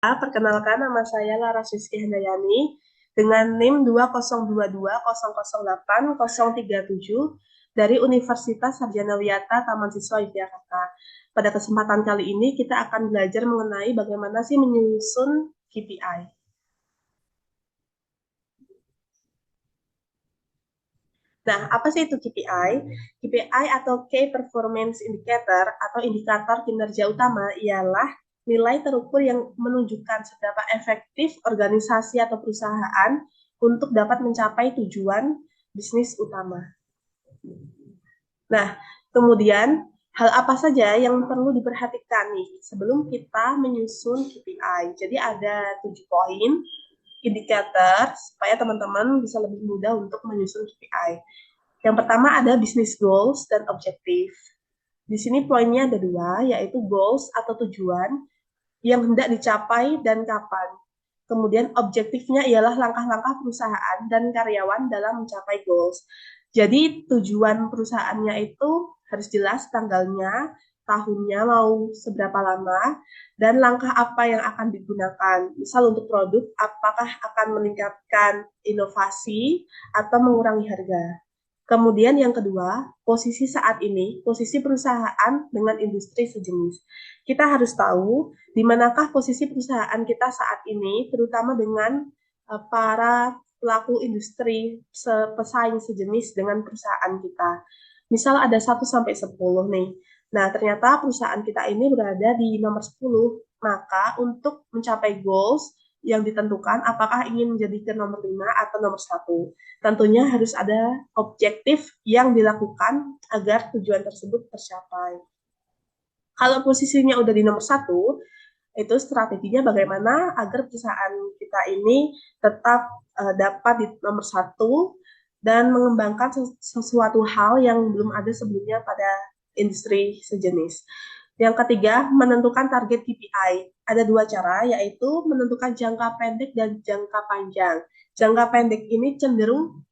Perkenalkan, nama saya Laras Rizky Handayani dengan NIM 2022008037 dari Universitas Sarjana Wiyata Taman Siswa Yogyakarta. Pada kesempatan kali ini kita akan belajar mengenai bagaimana sih menyusun KPI. Nah, apa sih itu KPI? KPI atau Key Performance Indicator atau indikator kinerja utama ialah nilai terukur yang menunjukkan seberapa efektif organisasi atau perusahaan untuk dapat mencapai tujuan bisnis utama. Nah, kemudian hal apa saja yang perlu diperhatikan nih sebelum kita menyusun KPI. Jadi ada 7 poin indikator supaya teman-teman bisa lebih mudah untuk menyusun KPI. Yang pertama ada business goals dan objektif. Di sini poinnya ada dua, yaitu goals atau tujuan yang hendak dicapai dan kapan. Kemudian objektifnya ialah langkah-langkah perusahaan dan karyawan dalam mencapai goals. Jadi tujuan perusahaannya itu harus jelas tanggalnya, tahunnya mau seberapa lama, dan langkah apa yang akan digunakan. Misal untuk produk, apakah akan meningkatkan inovasi atau mengurangi harga. Kemudian yang kedua, posisi saat ini, posisi perusahaan dengan industri sejenis. Kita harus tahu di manakah posisi perusahaan kita saat ini, terutama dengan para pelaku industri pesaing sejenis dengan perusahaan kita. Misal ada 1 sampai 10 nih. Nah, ternyata perusahaan kita ini berada di nomor 10. Maka untuk mencapai goals yang ditentukan, apakah ingin menjadi ke nomor 5 atau nomor 1. Tentunya harus ada objektif yang dilakukan agar tujuan tersebut tercapai. Kalau posisinya udah di nomor 1, itu strateginya bagaimana agar perusahaan kita ini tetap dapat di nomor 1 dan mengembangkan sesuatu hal yang belum ada sebelumnya pada industri sejenis. Yang ketiga, menentukan target KPI. Ada dua cara, yaitu menentukan jangka pendek dan jangka panjang. Jangka pendek ini cenderung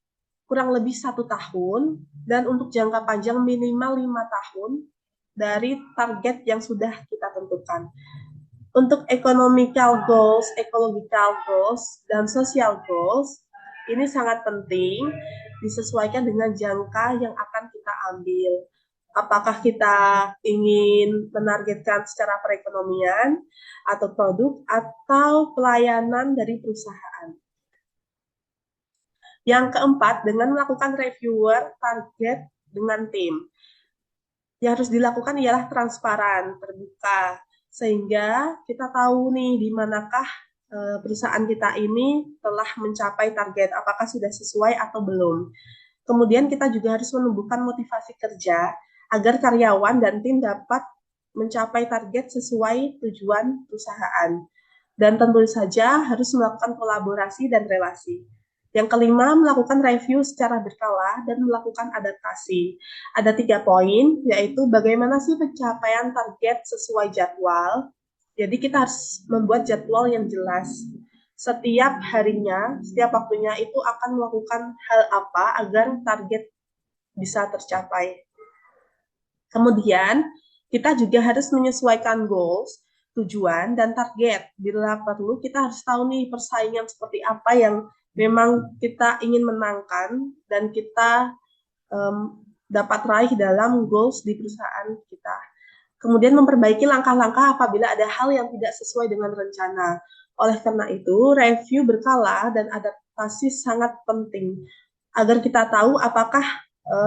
kurang lebih 1 tahun, dan untuk jangka panjang minimal 5 tahun dari target yang sudah kita tentukan. Untuk economical goals, ecological goals, dan social goals, ini sangat penting disesuaikan dengan jangka yang akan kita ambil. Apakah kita ingin menargetkan secara perekonomian, atau produk, atau pelayanan dari perusahaan. Yang keempat, dengan melakukan reviewer target dengan tim. Yang harus dilakukan ialah transparan, terbuka, sehingga kita tahu nih di manakah perusahaan kita ini telah mencapai target, apakah sudah sesuai atau belum. Kemudian kita juga harus menumbuhkan motivasi kerja agar karyawan dan tim dapat mencapai target sesuai tujuan perusahaan. Dan tentu saja harus melakukan kolaborasi dan relasi. Yang kelima, melakukan review secara berkala dan melakukan adaptasi. Ada 3 poin, yaitu bagaimana sih pencapaian target sesuai jadwal. Jadi kita harus membuat jadwal yang jelas. Setiap harinya, setiap waktunya itu akan melakukan hal apa agar target bisa tercapai. Kemudian, kita juga harus menyesuaikan goals, tujuan, dan target. Bila perlu, kita harus tahu nih persaingan seperti apa yang memang kita ingin menangkan dan kita dapat raih dalam goals di perusahaan kita. Kemudian memperbaiki langkah-langkah apabila ada hal yang tidak sesuai dengan rencana. Oleh karena itu, review berkala dan adaptasi sangat penting agar kita tahu apakah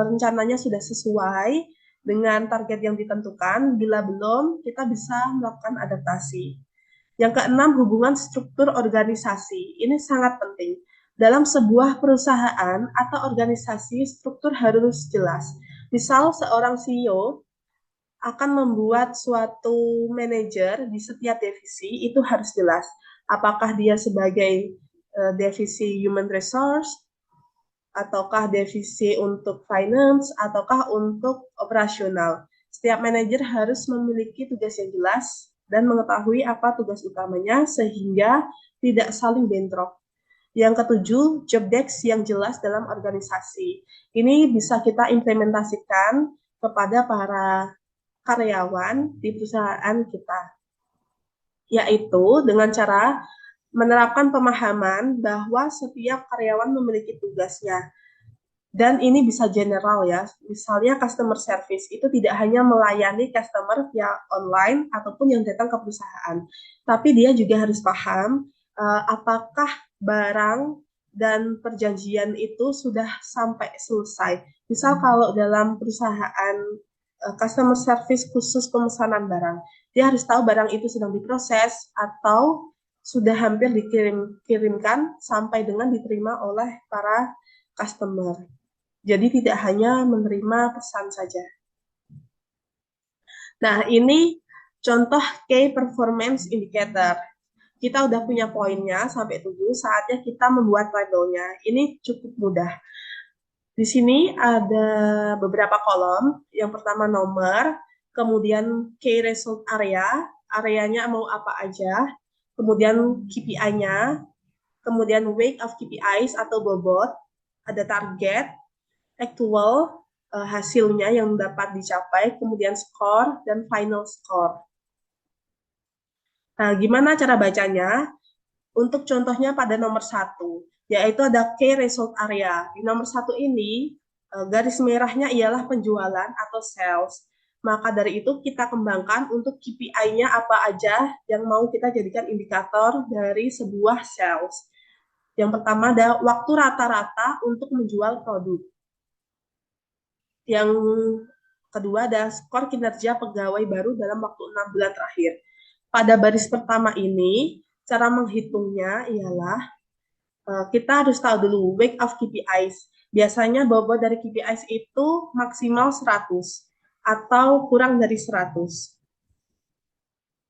rencananya sudah sesuai dengan target yang ditentukan. Bila belum, kita bisa melakukan adaptasi. Yang keenam, hubungan struktur organisasi. Ini sangat penting. Dalam sebuah perusahaan atau organisasi, struktur harus jelas. Misal seorang CEO akan membuat suatu manajer di setiap divisi, itu harus jelas. Apakah dia sebagai divisi human resource, ataukah divisi untuk finance, ataukah untuk operasional. Setiap manajer harus memiliki tugas yang jelas dan mengetahui apa tugas utamanya sehingga tidak saling bentrok. Yang ketujuh, job desk yang jelas dalam organisasi. Ini bisa kita implementasikan kepada para karyawan di perusahaan kita. yaitu dengan cara menerapkan pemahaman bahwa setiap karyawan memiliki tugasnya. Dan ini bisa general ya, misalnya customer service itu tidak hanya melayani customer via online ataupun yang datang ke perusahaan, tapi dia juga harus paham apakah barang dan perjanjian itu sudah sampai selesai. Misal kalau dalam perusahaan customer service khusus pemesanan barang, dia harus tahu barang itu sedang diproses atau sudah hampir dikirimkan sampai dengan diterima oleh para customer. Jadi tidak hanya menerima pesan saja. Nah, ini contoh Key Performance Indicator. Kita udah punya poinnya sampai 7, saatnya kita membuat labelnya. Ini cukup mudah. Di sini ada beberapa kolom. Yang pertama nomor, kemudian Key Result Area, areanya mau apa aja, kemudian KPI-nya, kemudian weight of KPIs atau bobot, ada target, actual, hasilnya yang dapat dicapai, kemudian skor, dan final score. Nah, gimana cara bacanya? Untuk contohnya pada nomor 1, yaitu ada Key Result Area. Di nomor 1 ini, garis merahnya ialah penjualan atau sales. Maka dari itu kita kembangkan untuk KPI-nya apa aja yang mau kita jadikan indikator dari sebuah sales. Yang pertama ada waktu rata-rata untuk menjual produk. Yang kedua ada skor kinerja pegawai baru dalam waktu 6 bulan terakhir. Pada baris pertama ini, cara menghitungnya ialah kita harus tahu dulu weight of KPIs. Biasanya bobot dari KPIs itu maksimal 100 atau kurang dari 100.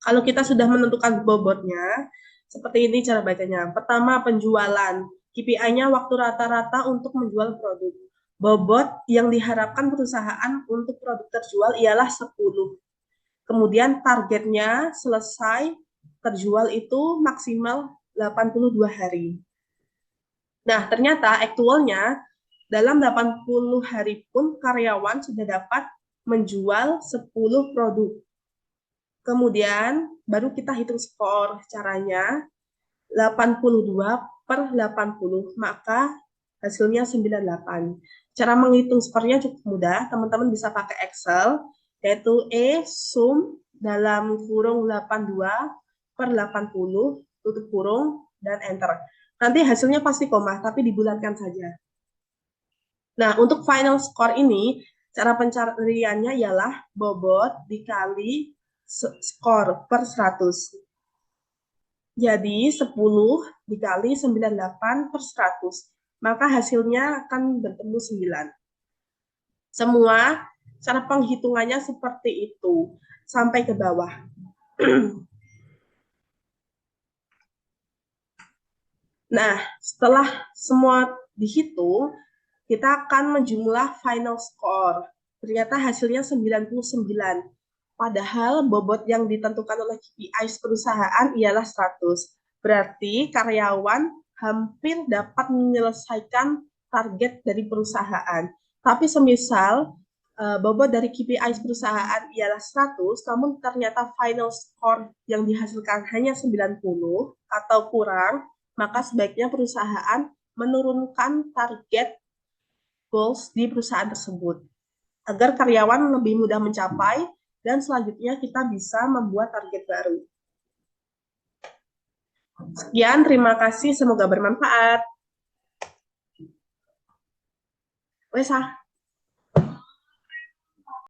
Kalau kita sudah menentukan bobotnya, seperti ini cara bacanya. Pertama, penjualan. KPI-nya waktu rata-rata untuk menjual produk. Bobot yang diharapkan perusahaan untuk produk terjual ialah 10. Kemudian targetnya selesai terjual itu maksimal 82 hari. Nah, ternyata aktualnya dalam 80 hari pun karyawan sudah dapat menjual 10 produk. Kemudian baru kita hitung skor. Caranya 82 per 80, maka hasilnya 98. Cara menghitung skornya cukup mudah, teman-teman bisa pakai Excel, yaitu sum dalam kurung 82 per 80, tutup kurung, dan enter. Nanti hasilnya pasti koma, tapi dibulatkan saja. Nah, untuk final score ini, cara pencariannya ialah bobot dikali skor per 100. Jadi 10 dikali 98 per 100. Maka hasilnya akan bertemu 9. Semua cara penghitungannya seperti itu. Sampai ke bawah. Nah, setelah semua dihitung, kita akan menjumlah final score. Ternyata hasilnya 99. Padahal bobot yang ditentukan oleh KPI perusahaan ialah 100. Berarti karyawan hampir dapat menyelesaikan target dari perusahaan. Tapi semisal bobot dari KPI perusahaan ialah 100, namun ternyata final score yang dihasilkan hanya 90 atau kurang, maka sebaiknya perusahaan menurunkan target goals di perusahaan tersebut agar karyawan lebih mudah mencapai dan selanjutnya kita bisa membuat target baru. Sekian, terima kasih, semoga bermanfaat. Wes,